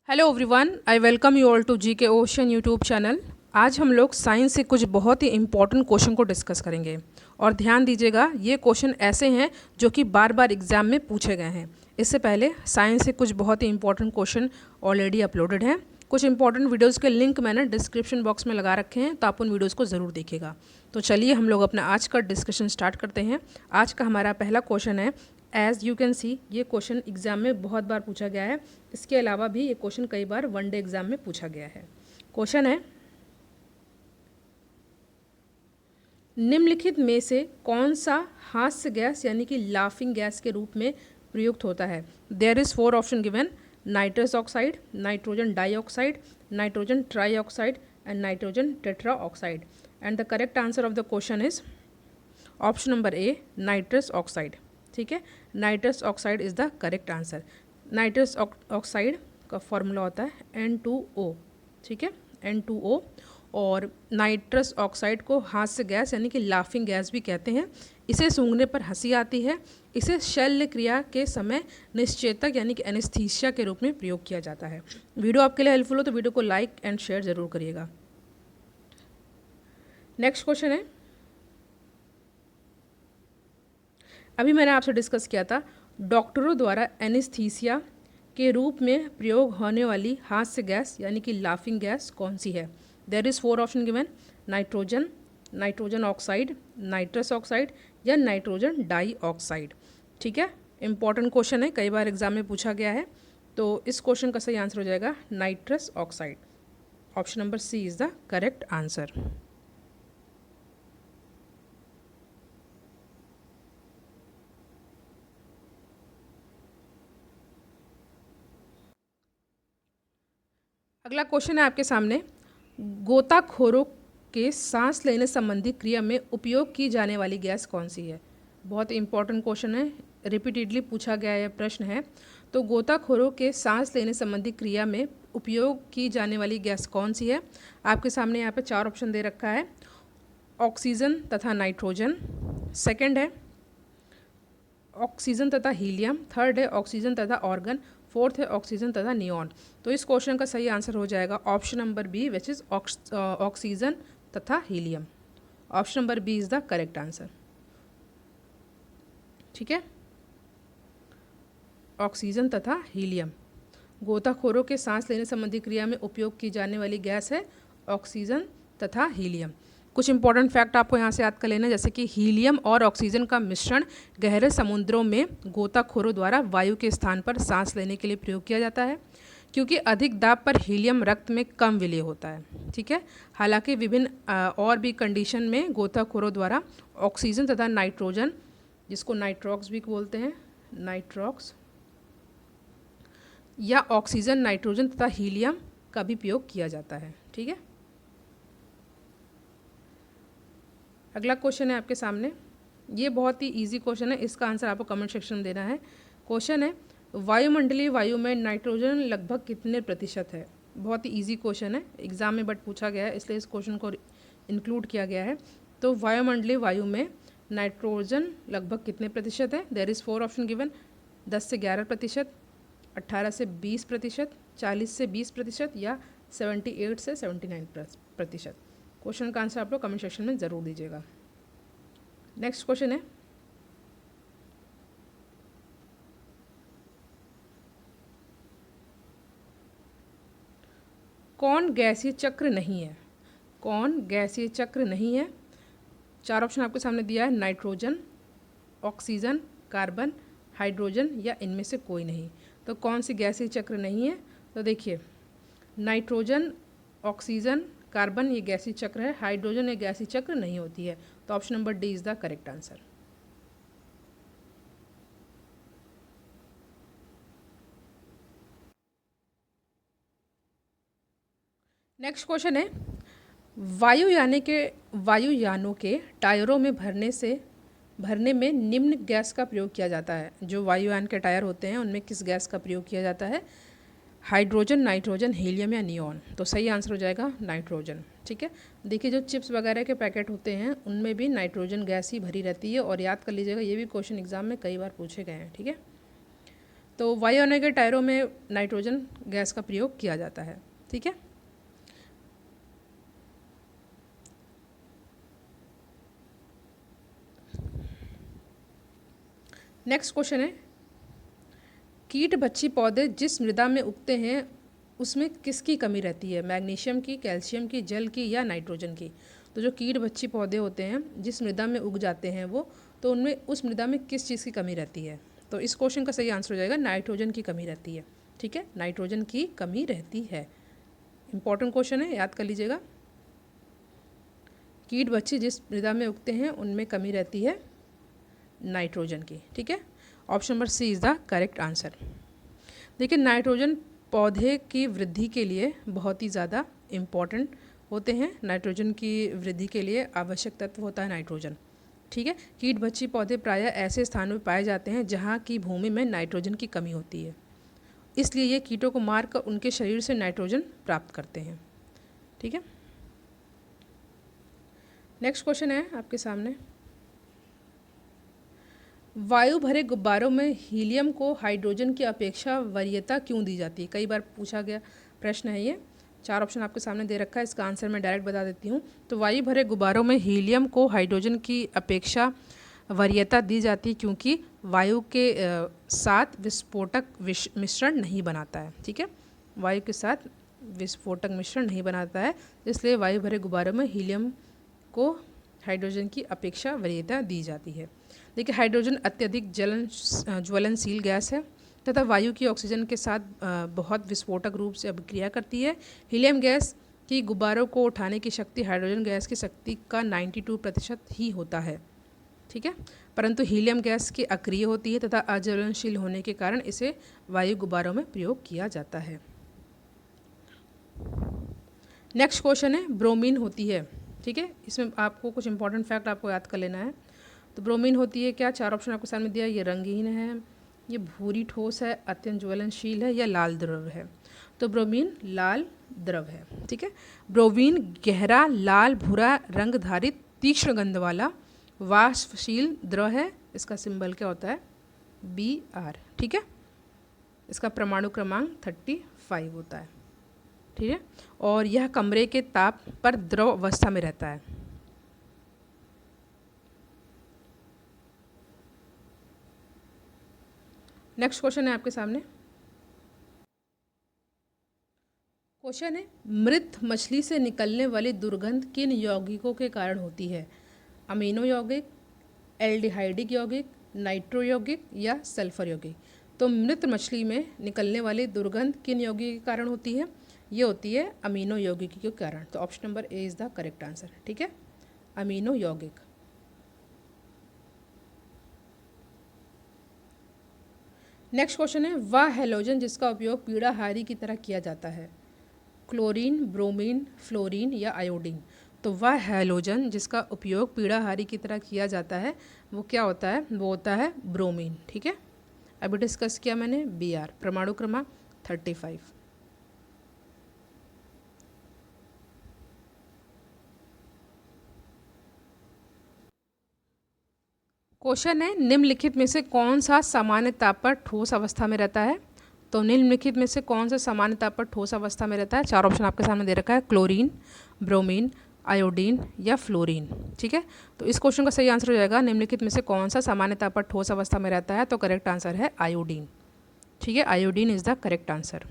Hello everyone, I welcome you all to GK ocean YouTube channel. आज हम लोग science से कुछ बहुत ही इंपॉर्टेंट क्वेश्चन को डिस्कस करेंगे और ध्यान दीजिएगा, ये क्वेश्चन ऐसे हैं जो कि बार बार एग्जाम में पूछे गए हैं। इससे पहले साइंस से कुछ बहुत ही इंपॉर्टेंट क्वेश्चन ऑलरेडी अपलोडेड हैं। कुछ इंपॉर्टेंट वीडियोज़ के लिंक मैंने डिस्क्रिप्शन बॉक्स में लगा रखे हैं, तो आप उन वीडियोज़ को ज़रूर देखिएगा। तो चलिए हम लोग अपना आज का डिस्कशन स्टार्ट करते हैं। आज का हमारा पहला क्वेश्चन है, एज़ यू कैन सी, ये क्वेश्चन एग्जाम में बहुत बार पूछा गया है। इसके अलावा भी ये क्वेश्चन कई बार वनडे एग्जाम में पूछा गया है। क्वेश्चन है, निम्नलिखित में से कौन सा हास्य गैस यानी कि लाफिंग गैस के रूप में प्रयुक्त होता है? There is 4 option given: nitrous oxide, nitrogen dioxide, nitrogen trioxide and nitrogen tetra oxide. And the correct answer of the question is option number A, nitrous oxide. ठीक है, nitrous oxide is the correct answer. Nitrous oxide का formula होता है N2O। ठीक है, N2O। और nitrous oxide को हास्य गैस यानी कि लाफिंग गैस भी कहते हैं। इसे सूंघने पर हंसी आती है। इसे शल्य क्रिया के समय निश्चेतक यानी कि एनेस्थीसिया के रूप में प्रयोग किया जाता है। वीडियो आपके लिए हेल्पफुल हो तो वीडियो को लाइक एंड शेयर ज़रूर करिएगा। नेक्स्ट क्वेश्चन है, अभी मैंने आपसे डिस्कस किया था, डॉक्टरों द्वारा एनेस्थीसिया के रूप में प्रयोग होने वाली हास्य गैस यानी कि लाफिंग गैस कौन सी है? There is 4 option given: nitrogen, nitrogen oxide, nitrous oxide या नाइट्रोजन डाई ऑक्साइड। ठीक है, इंपॉर्टेंट क्वेश्चन है, कई बार एग्जाम में पूछा गया है। तो इस क्वेश्चन का सही आंसर हो जाएगा nitrous oxide. Option number C is the correct answer. अगला क्वेश्चन है आपके सामने, गोताखोरों के सांस लेने संबंधी क्रिया में उपयोग की जाने वाली गैस कौन सी है? बहुत इंपॉर्टेंट क्वेश्चन है, रिपीटेडली पूछा गया यह प्रश्न है। तो गोताखोरों के सांस लेने संबंधी क्रिया में उपयोग की जाने वाली गैस कौन सी है? आपके सामने यहाँ पे 4 ऑप्शन दे रखा है: ऑक्सीजन तथा नाइट्रोजन, सेकेंड है ऑक्सीजन तथा हीलियम, थर्ड है ऑक्सीजन तथा ऑर्गन, फोर्थ है ऑक्सीजन तथा नियॉन। तो इस क्वेश्चन का सही आंसर हो जाएगा option number B, which is oxygen तथा helium. Option number B is the correct answer. ठीक है, ऑक्सीजन तथा हीलियम गोताखोरों के सांस लेने संबंधी क्रिया में उपयोग की जाने वाली गैस है ऑक्सीजन तथा हीलियम। कुछ इंपॉर्टेंट फैक्ट आपको यहाँ से याद कर लेना, जैसे कि हीलियम और ऑक्सीजन का मिश्रण गहरे समुद्रों में गोताखोरों द्वारा वायु के स्थान पर सांस लेने के लिए प्रयोग किया जाता है, क्योंकि अधिक दाब पर हीलियम रक्त में कम विलेय होता है। ठीक है, हालांकि विभिन्न और भी कंडीशन में गोताखोरों द्वारा ऑक्सीजन तथा नाइट्रोजन, जिसको नाइट्रॉक्स भी बोलते हैं, नाइट्रॉक्स या ऑक्सीजन, नाइट्रोजन तथा हीलियम का भी प्रयोग किया जाता है। ठीक है, अगला क्वेश्चन है आपके सामने, ये बहुत ही इजी क्वेश्चन है, इसका आंसर आपको कमेंट सेक्शन में देना है। क्वेश्चन है, वायुमंडलीय वायु में नाइट्रोजन लगभग कितने प्रतिशत है? बहुत ही इजी क्वेश्चन है, एग्जाम में बट पूछा गया है, इसलिए इस क्वेश्चन को इंक्लूड किया गया है। तो वायुमंडलीय वायु में नाइट्रोजन लगभग कितने प्रतिशत है? देयर इज़ 4 ऑप्शन गिवन: 10 से 11%, 18 से 20%, 40 से 20% या 78 से 79%। क्वेश्चन का आंसर आप लोग कमेंट सेक्शन में ज़रूर दीजिएगा। नेक्स्ट क्वेश्चन है, कौन गैसीय चक्र नहीं है? कौन गैसीय चक्र नहीं है? 4 ऑप्शन आपके सामने दिया है: नाइट्रोजन, ऑक्सीजन, कार्बन, हाइड्रोजन या इनमें से कोई नहीं। तो कौन सी गैसीय चक्र नहीं है? तो देखिए, नाइट्रोजन, ऑक्सीजन, कार्बन ये गैसीय चक्र है, हाइड्रोजन ये गैसीय चक्र नहीं होती है। तो option number D is the correct answer. Next question है, वायुयानों के टायरों में भरने में निम्न गैस का प्रयोग किया जाता है। जो वायुयान के टायर होते हैं उनमें किस गैस का प्रयोग किया जाता है? हाइड्रोजन, नाइट्रोजन, हीलियम या नियॉन। तो सही आंसर हो जाएगा नाइट्रोजन। ठीक है, देखिए जो चिप्स वगैरह के पैकेट होते हैं उनमें भी नाइट्रोजन गैस ही भरी रहती है, और याद कर लीजिएगा ये भी क्वेश्चन एग्जाम में कई बार पूछे गए हैं। ठीक है, तो वायु आने के टायरों में नाइट्रोजन गैस का प्रयोग किया जाता है। ठीक है, नेक्स्ट क्वेश्चन है, कीट भक्षी पौधे जिस मृदा में उगते हैं उसमें किसकी कमी रहती है? मैग्नीशियम की, कैल्शियम की, जल की या नाइट्रोजन की? तो जो कीट भक्षी पौधे होते हैं जिस मृदा में उग जाते हैं वो, तो उनमें उस मृदा में किस चीज़ की कमी रहती है? तो इस क्वेश्चन का सही आंसर हो जाएगा नाइट्रोजन की कमी रहती है। ठीक है, नाइट्रोजन की कमी रहती है। इंपॉर्टेंट क्वेश्चन है, याद कर लीजिएगा। कीट भक्षी जिस मृदा में उगते हैं उनमें कमी रहती है नाइट्रोजन की। ठीक है, option number C is the correct answer. देखिए, नाइट्रोजन पौधे की वृद्धि के लिए बहुत ही ज़्यादा इम्पॉर्टेंट होते हैं। नाइट्रोजन की वृद्धि के लिए आवश्यक तत्व होता है नाइट्रोजन। ठीक है, कीट भक्षी पौधे प्रायः ऐसे स्थानों में पाए जाते हैं जहाँ की भूमि में नाइट्रोजन की कमी होती है, इसलिए ये कीटों को मारकर उनके शरीर से नाइट्रोजन प्राप्त करते हैं। ठीक है, नेक्स्ट क्वेश्चन है आपके सामने, वायु भरे गुब्बारों में हीलियम को हाइड्रोजन की अपेक्षा वरीयता क्यों दी जाती है? कई बार पूछा गया प्रश्न है ये। 4 ऑप्शन आपके सामने दे रखा है, इसका आंसर मैं डायरेक्ट बता देती हूँ। तो वायु भरे गुब्बारों में हीलियम को हाइड्रोजन की अपेक्षा वरीयता दी जाती है क्योंकि वायु के साथ विस्फोटक मिश्रण नहीं बनाता है। ठीक है, वायु के साथ विस्फोटक मिश्रण नहीं बनाता है, इसलिए वायु भरे गुब्बारों में हीलियम को हाइड्रोजन की अपेक्षा वरीयता दी जाती है। देखिए, हाइड्रोजन अत्यधिक ज्वलनशील गैस है तथा वायु की ऑक्सीजन के साथ बहुत विस्फोटक रूप से अभिक्रिया करती है। हीलियम गैस की गुब्बारों को उठाने की शक्ति हाइड्रोजन गैस की शक्ति का 92% ही होता है। ठीक है, परंतु हीलियम गैस की अक्रिय होती है तथा अज्वलनशील होने के कारण इसे वायु गुब्बारों में प्रयोग किया जाता है। नेक्स्ट क्वेश्चन है, ब्रोमीन होती है। ठीक है, इसमें आपको कुछ इंपॉर्टेंट फैक्ट आपको याद कर लेना है। तो ब्रोमीन होती है क्या? 4 ऑप्शन आपके सामने दिया, ये रंगहीन है, ये भूरी ठोस है, अत्यंत ज्वलनशील है या लाल द्रव है? तो ब्रोमीन लाल द्रव है। ठीक है, ब्रोमीन गहरा लाल भूरा रंग धारित तीक्ष्ण गंध वाला वाष्पशील द्रव है। इसका सिंबल क्या होता है? Br। ठीक है, इसका परमाणु क्रमांक 35 होता है। ठीक है, और यह कमरे के ताप पर द्रव अवस्था में रहता है। नेक्स्ट क्वेश्चन है आपके सामने, क्वेश्चन है, मृत मछली से निकलने वाली दुर्गंध किन यौगिकों के कारण होती है? अमीनो यौगिक, एल्डिहाइडिक यौगिक, नाइट्रो यौगिक या सल्फर यौगिक? तो मृत मछली में निकलने वाली दुर्गंध किन यौगिक के कारण होती है? ये होती है अमीनो यौगिक के कारण। तो option number A is the correct answer. ठीक है, अमीनो यौगिक। नेक्स्ट क्वेश्चन है, वह हैलोजन जिसका उपयोग पीड़ाहारी की तरह किया जाता है? क्लोरीन, ब्रोमीन, फ्लोरीन या आयोडीन? तो वह हैलोजन जिसका उपयोग पीड़ाहारी की तरह किया जाता है वो क्या होता है? वो होता है ब्रोमीन। ठीक है, अभी डिस्कस किया मैंने Br, परमाणु क्रमांक 35। क्वेश्चन है, निम्नलिखित में से कौन सा सामान्य ताप पर ठोस अवस्था में रहता है? तो निम्नलिखित में से कौन सा सामान्य ताप पर ठोस अवस्था में रहता है? 4 ऑप्शन आपके सामने दे रखा है, क्लोरीन, ब्रोमीन, आयोडीन या फ्लोरीन। ठीक है, तो इस क्वेश्चन का सही आंसर हो जाएगा निम्नलिखित में से कौन सा सामान्य ताप पर ठोस अवस्था में रहता है? तो करेक्ट आंसर है आयोडीन। ठीक है, iodine is the correct answer.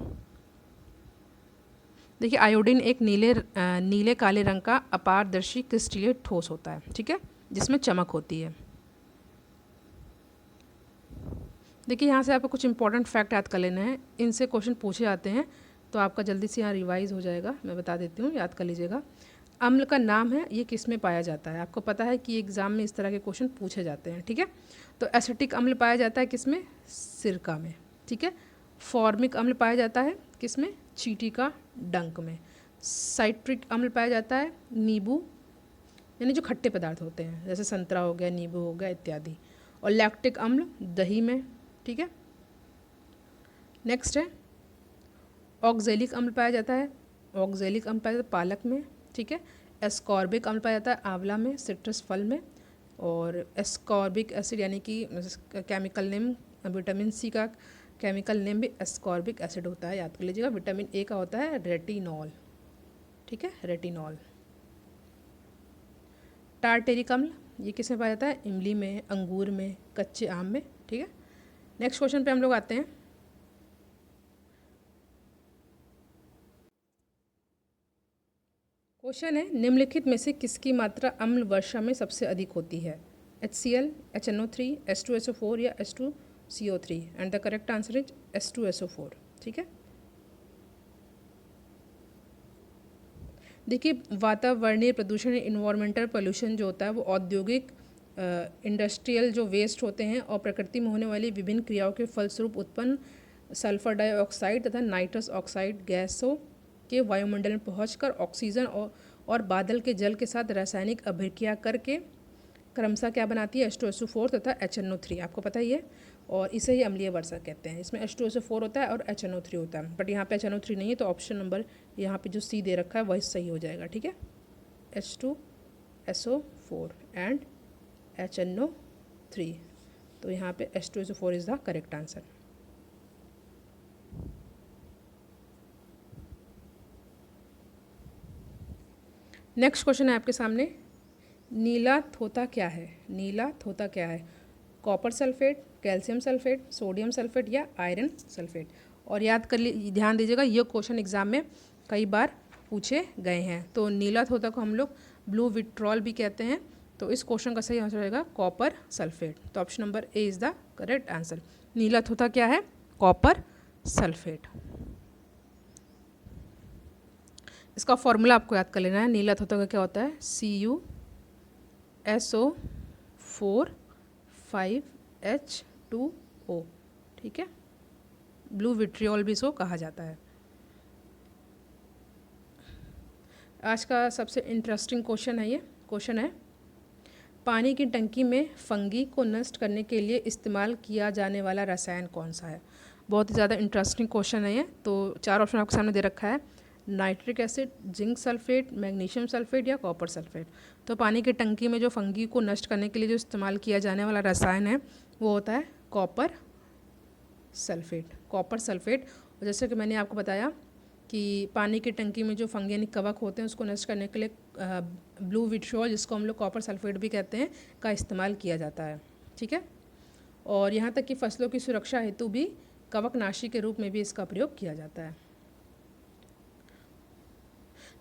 देखिए, आयोडीन एक नीले काले रंग का अपारदर्शी क्रिस्टलीय ठोस होता है। ठीक है, जिसमें चमक होती है। देखिए, यहाँ से आपको कुछ इंपॉर्टेंट फैक्ट याद कर लेना है, इनसे क्वेश्चन पूछे जाते हैं तो आपका जल्दी से यहाँ रिवाइज हो जाएगा। मैं बता देती हूँ, याद कर लीजिएगा। अम्ल का नाम है, ये किस में पाया जाता है? आपको पता है कि एग्जाम में इस तरह के क्वेश्चन पूछे जाते हैं। ठीक है, तो एसिटिक अम्ल पाया जाता है किस में? सिरका में। ठीक है, फॉर्मिक अम्ल पाया जाता है किस में? चींटी का डंक में। साइट्रिक अम्ल पाया जाता है नींबू, यानी जो खट्टे पदार्थ होते हैं जैसे संतरा हो गया, नींबू हो गया इत्यादि। और लैक्टिक अम्ल दही में। ठीक है, नेक्स्ट है, ऑक्जेलिक अम्ल पाया जाता है, ऑक्जेलिक अम्ल पाया जाता है पालक में। ठीक है, एस्कॉर्बिक अम्ल पाया जाता है आंवला में, सिट्रस फल में। और एस्कॉर्बिक एसिड यानी कि केमिकल नेम विटामिन सी का केमिकल नेम भी एस्कॉर्बिक एसिड होता है, याद कर लीजिएगा। विटामिन ए का होता है रेटिनॉल, ठीक है, रेटिनॉल। टारटेरिक अम्ल ये किसमें पाया जाता है? इमली में, अंगूर में, कच्चे आम में, ठीक है। नेक्स्ट क्वेश्चन पे हम लोग आते हैं। क्वेश्चन है, निम्नलिखित में से किसकी मात्रा अम्ल वर्षा में सबसे अधिक होती है? HCl, HNO3, H2SO4 या H2CO3? And the correct answer is H2SO4, ठीक है। देखिए, वातावरणीय प्रदूषण, इन्वायरमेंटल पोल्यूशन जो होता है वो औद्योगिक इंडस्ट्रियल जो वेस्ट होते हैं और प्रकृति में होने वाली विभिन्न क्रियाओं के फलस्वरूप उत्पन्न सल्फर डाइऑक्साइड तथा नाइट्रस ऑक्साइड गैसों के वायुमंडल में पहुंचकर ऑक्सीजन और बादल के जल के साथ रासायनिक अभिक्रिया करके क्रमशः क्या बनाती है? H2SO4 तथा HNO3, आपको पता ही है, और इसे ही अम्लीय वर्षा कहते हैं। इसमें H2SO4 होता है और HNO3 होता है, बट यहाँ पे HNO3 नहीं है, तो ऑप्शन नंबर यहाँ पे जो सी दे रखा है वही सही हो जाएगा, ठीक है। H2SO4 एंड HNO3, तो यहाँ पे H2SO4 is the correct answer. Next question है आपके सामने, नीला थोथा क्या है? नीला थोथा क्या है? Copper sulphate, calcium sulphate, sodium sulphate या आयरन सल्फेट? और याद कर ध्यान दीजिएगा, ये क्वेश्चन एग्जाम में कई बार पूछे गए हैं। तो नीला थोथा को हम लोग ब्लू विट्रॉल भी कहते हैं, तो इस क्वेश्चन का सही आंसर रहेगा कॉपर सल्फेट। तो option number A is the correct answer. नीला थोथा क्या है? Copper sulphate. इसका फॉर्मूला आपको याद कर लेना है। नीला थोथा का क्या होता है? CuSO4 5H2O, ठीक है। ब्लू विट्रियोल भी इसको कहा जाता है। आज का सबसे इंटरेस्टिंग क्वेश्चन है ये। क्वेश्चन है, पानी की टंकी में फंगी को नष्ट करने के लिए इस्तेमाल किया जाने वाला रसायन कौन सा है? बहुत ही ज़्यादा इंटरेस्टिंग क्वेश्चन है ये। तो 4 ऑप्शन आपके सामने दे रखा है, nitric acid, zinc sulphate, magnesium sulphate या कॉपर सल्फेट। तो पानी की टंकी में जो फंगी को नष्ट करने के लिए जो इस्तेमाल किया जाने वाला रसायन है वो होता है कॉपर सल्फेट। कॉपर सल्फेट, और जैसे कि मैंने आपको बताया कि पानी की टंकी में जो फंगी यानी कवक होते हैं उसको नष्ट करने के लिए ब्लू विट्रियोल, जिसको हम लोग कॉपर सल्फेट भी कहते हैं, का इस्तेमाल किया जाता है, ठीक है। और यहाँ तक कि फसलों की सुरक्षा हेतु भी कवकनाशी के रूप में भी इसका प्रयोग किया जाता है।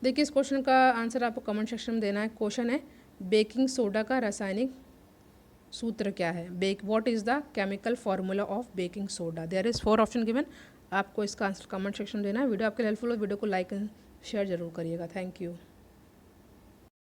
देखिए, इस क्वेश्चन का आंसर आपको कमेंट सेक्शन में देना है। क्वेश्चन है, बेकिंग सोडा का रासायनिक सूत्र क्या है? What is the chemical formula of baking soda? There is 4 option given. आपको इसका आंसर कमेंट सेक्शन में देना है। वीडियो आपके हेल्पफुल हो, वीडियो को लाइक एंड शेयर जरूर करिएगा। Thank you.